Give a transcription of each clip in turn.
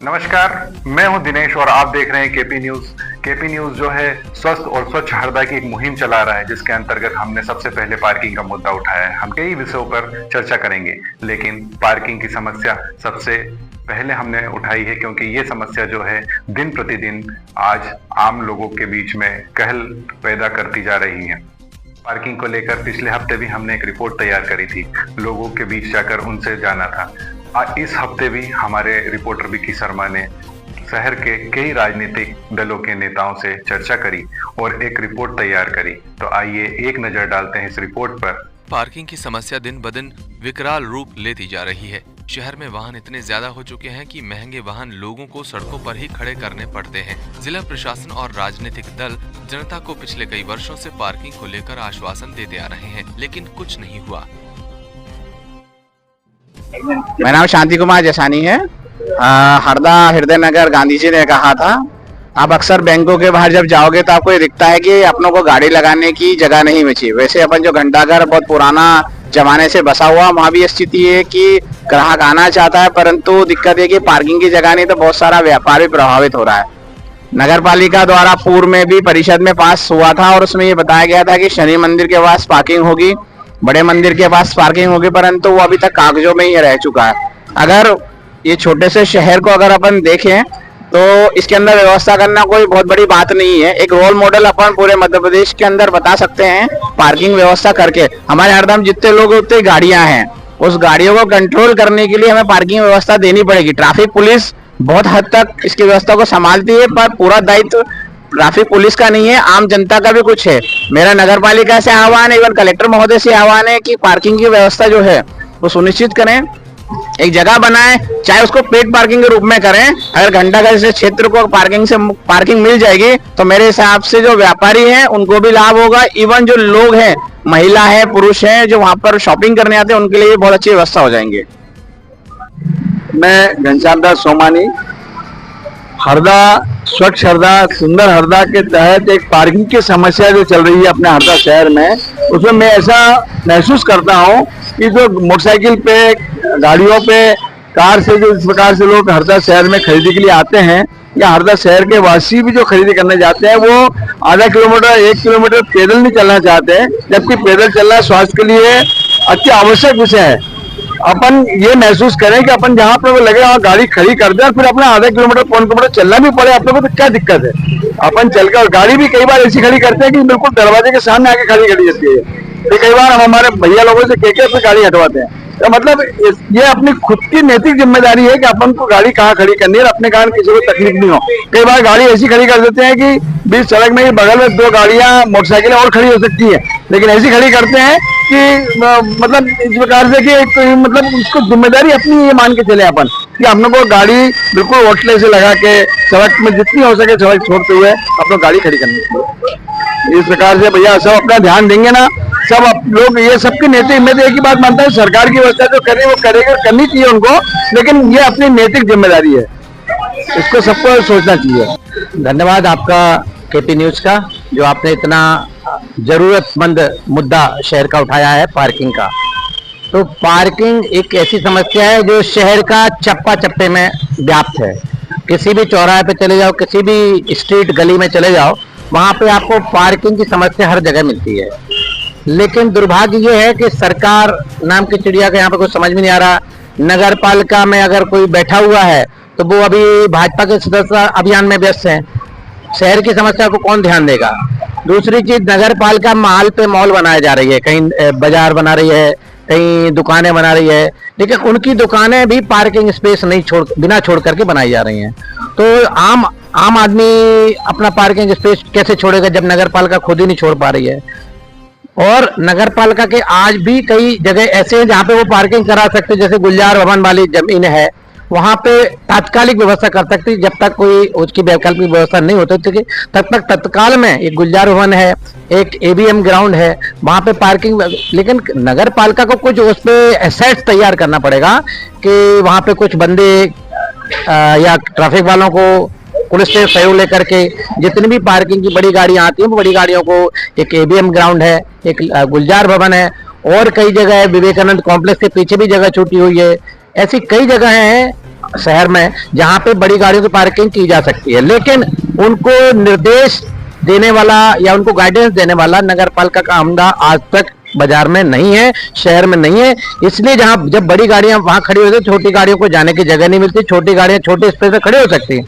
नमस्कार, मैं हूं दिनेश और आप देख रहे हैं केपी न्यूज। केपी न्यूज जो है स्वस्थ और स्वच्छ हरदा की एक मुहिम चला रहा है, जिसके अंतर्गत हमने सबसे पहले पार्किंग का मुद्दा उठाया है। हम कई विषयों पर चर्चा करेंगे, लेकिन पार्किंग की समस्या सबसे पहले हमने उठाई है, क्योंकि ये समस्या जो है दिन प्रतिदिन आज आम लोगों के बीच में कहल पैदा करती जा रही है। पार्किंग को लेकर पिछले हफ्ते भी हमने एक रिपोर्ट तैयार करी थी, लोगों के बीच जाकर उनसे जाना था। इस हफ्ते भी हमारे रिपोर्टर विकी शर्मा ने शहर के कई राजनीतिक दलों के नेताओं से चर्चा करी और एक रिपोर्ट तैयार करी। तो आइए एक नजर डालते हैं इस रिपोर्ट पर। पार्किंग की समस्या दिन ब दिन विकराल रूप लेती जा रही है। शहर में वाहन इतने ज्यादा हो चुके हैं कि महंगे वाहन लोगों को सड़कों पर ही खड़े करने पड़ते हैं। जिला प्रशासन और राजनीतिक दल जनता को पिछले कई वर्षों से पार्किंग को लेकर आश्वासन देते आ रहे हैं, लेकिन कुछ नहीं हुआ। मेरा नाम शांति कुमार जसानी है। हरदा हृदय नगर गांधी जी ने कहा था, आप अक्सर बैंकों के बाहर जब जाओगे तो आपको ये दिखता है कि अपनों को गाड़ी लगाने की जगह नहीं बची। वैसे अपन जो घंटाघर बहुत पुराना जमाने से बसा हुआ, वहाँ भी स्थिति है कि ग्राहक आना चाहता है, परंतु दिक्कत है कि पार्किंग की जगह नहीं, तो बहुत सारा व्यापार भी प्रभावित हो रहा है। नगर पालिका द्वारा पूर्व में भी परिषद में पास हुआ था और उसमें ये बताया गया था कि शनि मंदिर के पास पार्किंग होगी, बड़े मंदिर के पास पार्किंग होगी, परंतु वो अभी तक कागजों में ही रह चुका है। अगर ये छोटे से शहर को अगर अपन देखें तो इसके अंदर व्यवस्था करना कोई बहुत बड़ी बात नहीं है। एक रोल मॉडल अपन पूरे मध्य प्रदेश के अंदर बता सकते हैं पार्किंग व्यवस्था करके। हमारे हरदा में जितने लोग उतने गाड़ियां हैं, उस गाड़ियों को कंट्रोल करने के लिए हमें पार्किंग व्यवस्था देनी पड़ेगी। ट्रैफिक पुलिस बहुत हद तक इसकी व्यवस्था को संभालती है, पर पूरा दायित्व ट्रैफिक पुलिस का नहीं है, आम जनता का भी कुछ है। मेरा नगर पालिका से आह्वान है, इवन कलेक्टर महोदय से आह्वान है कि पार्किंग की व्यवस्था जो है वो सुनिश्चित करें, एक जगह बनाएं, चाहे उसको पेड पार्किंग के रूप में करें। अगर घंटाघर से क्षेत्र को पार्किंग मिल जाएगी तो मेरे हिसाब से जो व्यापारी हैं उनको भी लाभ होगा। इवन जो लोग हैं, महिला है, पुरुष हैं, जो वहां पर शॉपिंग करने आते हैं, उनके लिए बहुत अच्छी व्यवस्था हो जाएंगे। मैं घनश्याम दास सोमानी, हरदा स्वच्छ हरदा सुंदर हरदा के तहत एक पार्किंग की समस्या जो चल रही है अपने हरदा शहर में, उसमें मैं ऐसा महसूस करता हूँ कि जो मोटरसाइकिल पे, गाड़ियों पे, कार से जो इस प्रकार से लोग हरदा शहर में खरीदी के लिए आते हैं, या हरदा शहर के वासी भी जो खरीदी करने जाते हैं, वो आधा किलोमीटर 1 किलोमीटर पैदल नहीं चलना चाहते हैं, जबकि पैदल चलना स्वास्थ्य के लिए अति आवश्यक विषय है। अपन ये महसूस करें कि अपन जहाँ पर लगे वहाँ गाड़ी खड़ी कर दें और फिर अपना आधा किलोमीटर 1 किलोमीटर चलना भी पड़े अपने को, तो क्या दिक्कत है। अपन चलकर, और गाड़ी भी कई बार ऐसी खड़ी करते हैं कि बिल्कुल दरवाजे के सामने आके खड़ी करी जाती है। तो कई बार हम हमारे भैया लोगों से कह अपनी गाड़ी हटवाते हैं। तो मतलब ये अपनी खुद की नैतिक जिम्मेदारी है कि अपन को गाड़ी कहाँ खड़ी करनी है और अपने कारण किसी को तकलीफ नहीं हो। कई बार गाड़ी ऐसी खड़ी कर देते हैं कि बीच सड़क में ही बगल में 2 गाड़ियां मोटरसाइकिलें और खड़ी हो सकती है, लेकिन ऐसी खड़ी करते हैं कि मतलब इस प्रकार से कि मतलब उसको जिम्मेदारी अपनी ये मान के चले अपन कि हम लोग को गाड़ी बिल्कुल ओटले से लगा के सड़क में जितनी हो सके सड़क छोड़ते हुए अपनी गाड़ी खड़ी करनी चाहिए। इस प्रकार से भैया सब अपना ध्यान देंगे ना, सब लोग, ये सबकी नैतिक, मैं तो एक ही बात मानता हूँ, सरकार की व्यवस्था जो करे वो करेगी, करनी चाहिए उनको, लेकिन ये अपनी नैतिक जिम्मेदारी है, इसको सबको सोचना चाहिए। धन्यवाद आपका केपी न्यूज का, जो आपने इतना जरूरतमंद मुद्दा शहर का उठाया है पार्किंग का। तो पार्किंग एक ऐसी समस्या है जो शहर का चप्पा चप्पे में व्याप्त है। किसी भी चौराहे पे चले जाओ, किसी भी स्ट्रीट गली में चले जाओ, वहां पे आपको पार्किंग की समस्या हर जगह मिलती है। लेकिन दुर्भाग्य ये है कि सरकार नाम की चिड़िया का यहाँ पे कुछ समझ में नहीं आ रहा। नगर पालिका में अगर कोई बैठा हुआ है तो वो अभी भाजपा के सदस्य अभियान में व्यस्त हैं। शहर की समस्या को कौन ध्यान देगा। दूसरी चीज, नगर पालिका माल पे मॉल बनाया जा रही है, कहीं बाजार बना रही है, कहीं दुकानें बना रही है, लेकिन उनकी दुकानें भी पार्किंग स्पेस नहीं बिना छोड़ करके बनाई जा रही हैं। तो आम आदमी अपना पार्किंग स्पेस कैसे छोड़ेगा जब नगर पालिका खुद ही नहीं छोड़ पा रही है। और नगर पालिका के आज भी कई जगह ऐसे हैं जहाँ पे वो पार्किंग करा सकते, जैसे गुलजार भवन वाली जमीन है, वहां पे तात्कालिक व्यवस्था कर सकती, जब तक कोई उसकी वैकल्पिक व्यवस्था नहीं होती थी तब तक तत्काल में एक गुलजार भवन है, एक एबीएम ग्राउंड है, वहां पे पार्किंग। लेकिन नगर पालिका को कुछ उस पे एसेट्स तैयार करना पड़ेगा कि वहां पे कुछ बंदे या ट्रैफिक वालों को पुलिस से सहयोग लेकर के जितनी भी पार्किंग की बड़ी गाड़ियां आती हैं, वो बड़ी गाड़ियों को, एक एबीएम ग्राउंड है, एक गुलजार भवन है, और कई जगह है, विवेकानंद कॉम्प्लेक्स के पीछे भी जगह छूटी हुई है। ऐसी कई जगह हैं शहर में जहां पे बड़ी गाड़ियों की पार्किंग की जा सकती है, लेकिन उनको निर्देश देने वाला या उनको गाइडेंस देने वाला नगर पालिका का अमला आज तक बाजार में नहीं है, शहर में नहीं है। इसलिए जहां जब बड़ी गाड़ियां वहां खड़ी होती है, छोटी गाड़ियों को जाने की जगह नहीं मिलती। छोटी गाड़ियां छोटे स्पेस में खड़ी हो सकती हैं,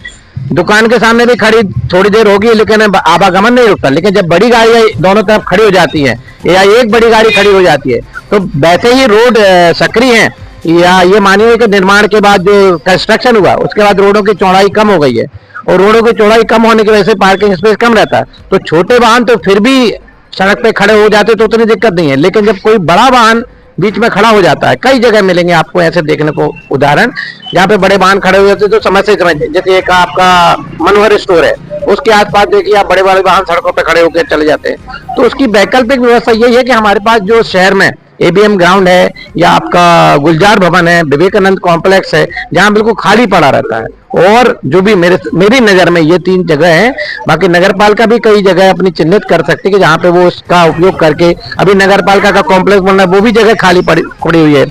दुकान के सामने भी खड़ी थोड़ी देर होगी, लेकिन आवागमन नहीं रुकता। लेकिन जब बड़ी गाड़ियां दोनों तरफ खड़ी हो जाती हैं या एक बड़ी गाड़ी खड़ी हो जाती है, तो वैसे ही रोड सक्रिय है, या ये मानिए कि निर्माण के बाद जो कंस्ट्रक्शन हुआ उसके बाद रोडों की चौड़ाई कम हो गई है, और रोडों की चौड़ाई कम होने की वजह से पार्किंग स्पेस कम रहता है। तो छोटे वाहन तो फिर भी सड़क पे खड़े हो जाते तो उतनी दिक्कत नहीं है, लेकिन जब कोई बड़ा वाहन बीच में खड़ा हो जाता है, कई जगह मिलेंगे आपको ऐसे देखने को उदाहरण, जहाँ पे बड़े वाहन खड़े हो जाते तो समझ से समझ, जैसे एक आपका मनोहर स्टोर है, उसके आसपास देखिए आप बड़े बड़े वाहन सड़कों पे खड़े होकर चले जाते हैं। तो उसकी वैकल्पिक व्यवस्था यही है कि हमारे पास जो शहर में एबीएम ग्राउंड है, या आपका गुलजार भवन है, विवेकानंद कॉम्प्लेक्स है, जहां बिल्कुल खाली पड़ा रहता है, और जो भी मेरी नजर में ये 3 जगह हैं। बाकी नगर पालिका भी कई जगह अपनी चिन्हित कर सकती है कि जहां पे वो उसका उपयोग करके, अभी नगर पालिका का कॉम्प्लेक्स बन रहा है, वो भी जगह खाली पड़ी हुई है,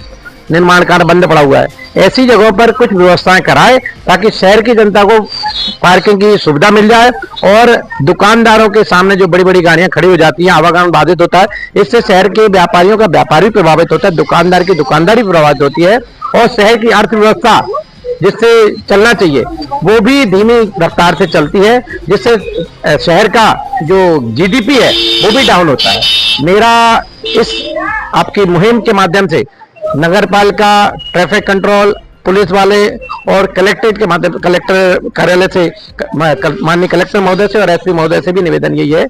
निर्माण कार्य बंद पड़ा हुआ है। ऐसी जगहों पर कुछ व्यवस्थाएं कराए ताकि शहर की जनता को पार्किंग की सुविधा मिल जाए, और दुकानदारों के सामने जो बड़ी बड़ी गाड़ियां खड़ी हो जाती हैं, आवागमन बाधित होता है। इससे शहर के व्यापारियों का व्यापार भी प्रभावित होता है, दुकानदार की दुकानदारी प्रभावित होती है, और शहर की अर्थव्यवस्था जिससे चलना चाहिए वो भी धीमी रफ्तार से चलती है, जिससे शहर का जो जीडीपी है वो भी डाउन होता है। मेरा इस आपकी मुहिम के माध्यम से नगर पालिका, ट्रैफिक कंट्रोल, पुलिस वाले और कलेक्ट्रेट के माध्यम, कलेक्टर कार्यालय से, माननीय कलेक्टर महोदय से और एसपी महोदय से भी निवेदन यही है।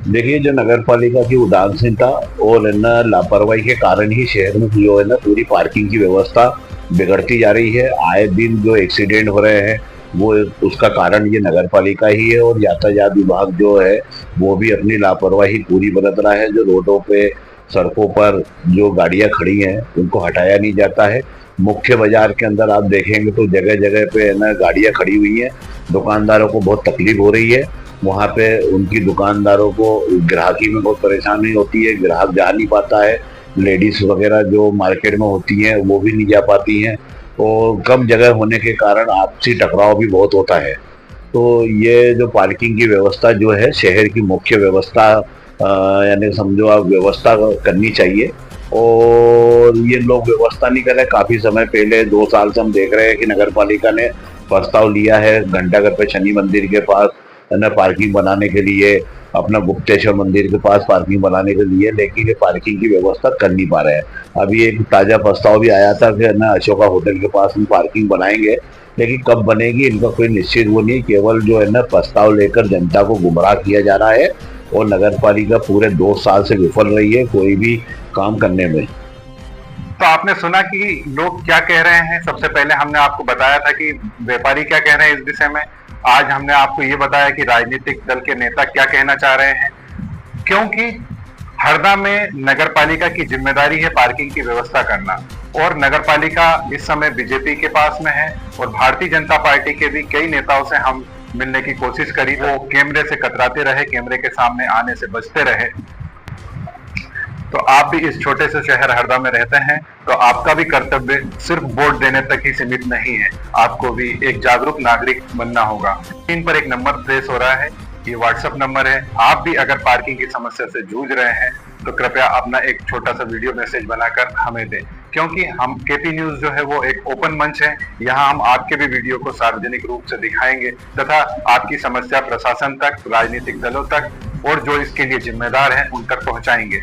देखिए, जो नगर पालिका की उदासीनता और लापरवाही के कारण ही शहर में जो है ना पूरी पार्किंग की व्यवस्था बिगड़ती जा रही है। आए दिन जो एक्सीडेंट हो रहे हैं वो उसका कारण ये नगर पालिका ही है, और यातायात विभाग जो है वो भी अपनी लापरवाही पूरी बरत रहा है। जो रोडों पे, सड़कों पर जो गाड़ियां खड़ी हैं उनको हटाया नहीं जाता है। मुख्य बाजार के अंदर आप देखेंगे तो जगह जगह पे है ना गाड़ियां खड़ी हुई हैं, दुकानदारों को बहुत तकलीफ हो रही है। वहाँ पे उनकी दुकानदारों को ग्राहकी में बहुत परेशानी होती है, ग्राहक जा नहीं पाता है, लेडीज वगैरह जो मार्केट में होती हैं वो भी नहीं जा पाती हैं, और कम जगह होने के कारण आपसी टकराव भी बहुत होता है। तो ये जो पार्किंग की व्यवस्था जो है शहर की मुख्य व्यवस्था, यानी समझो आप व्यवस्था करनी चाहिए, और ये लोग व्यवस्था नहीं कर रहे। काफी समय पहले 2 साल से हम देख रहे हैं कि नगर पालिका ने प्रस्ताव लिया है घंटाघर पे शनि मंदिर के पास है ना पार्किंग बनाने के लिए, अपना गुप्तेश्वर मंदिर के पास पार्किंग बनाने के लिए, लेकिन ये पार्किंग की व्यवस्था कर नहीं पा रहे हैं। अभी एक ताजा प्रस्ताव भी आया था कि है ना अशोका होटल के पास हम पार्किंग बनाएंगे, लेकिन कब बनेगी इनका कोई निश्चित वो नहीं। केवल जो है ना प्रस्ताव लेकर जनता को गुमराह किया जा रहा है, और नगर पालिका पूरे 2 साल से विफल रही है कोई भी काम करने में। तो आपने सुना कि लोग क्या कह रहे हैं। सबसे पहले हमने आपको बताया था कि व्यापारी क्या कह रहे हैं इस विषय में। आज हमने आपको ये बताया कि राजनीतिक दल के नेता क्या कहना चाह रहे हैं, क्योंकि हरदा में नगर पालिका की जिम्मेदारी है पार्किंग की व्यवस्था करना, और नगर पालिका इस समय बीजेपी के पास में है, और भारतीय जनता पार्टी के भी कई नेताओं से हम मिलने की कोशिश करी, वो कैमरे से कतराते रहे, कैमरे के सामने आने से बचते रहे। तो आप भी इस छोटे से शहर हरदा में रहते हैं, तो आपका भी कर्तव्य सिर्फ वोट देने तक ही सीमित नहीं है, आपको भी एक जागरूक नागरिक बनना होगा। स्क्रीन पर एक नंबर प्लेस हो रहा है, ये व्हाट्सएप नंबर है। आप भी अगर पार्किंग की समस्या से जूझ रहे हैं तो कृपया अपना एक छोटा सा वीडियो मैसेज बनाकर हमें दें, क्योंकि हम केपी न्यूज जो है वो एक ओपन मंच है। यहाँ हम आपके भी वीडियो को सार्वजनिक रूप से दिखाएंगे तथा आपकी समस्या प्रशासन तक, राजनीतिक दलों तक और जो इसके लिए जिम्मेदार हैं उन तक पहुंचाएंगे।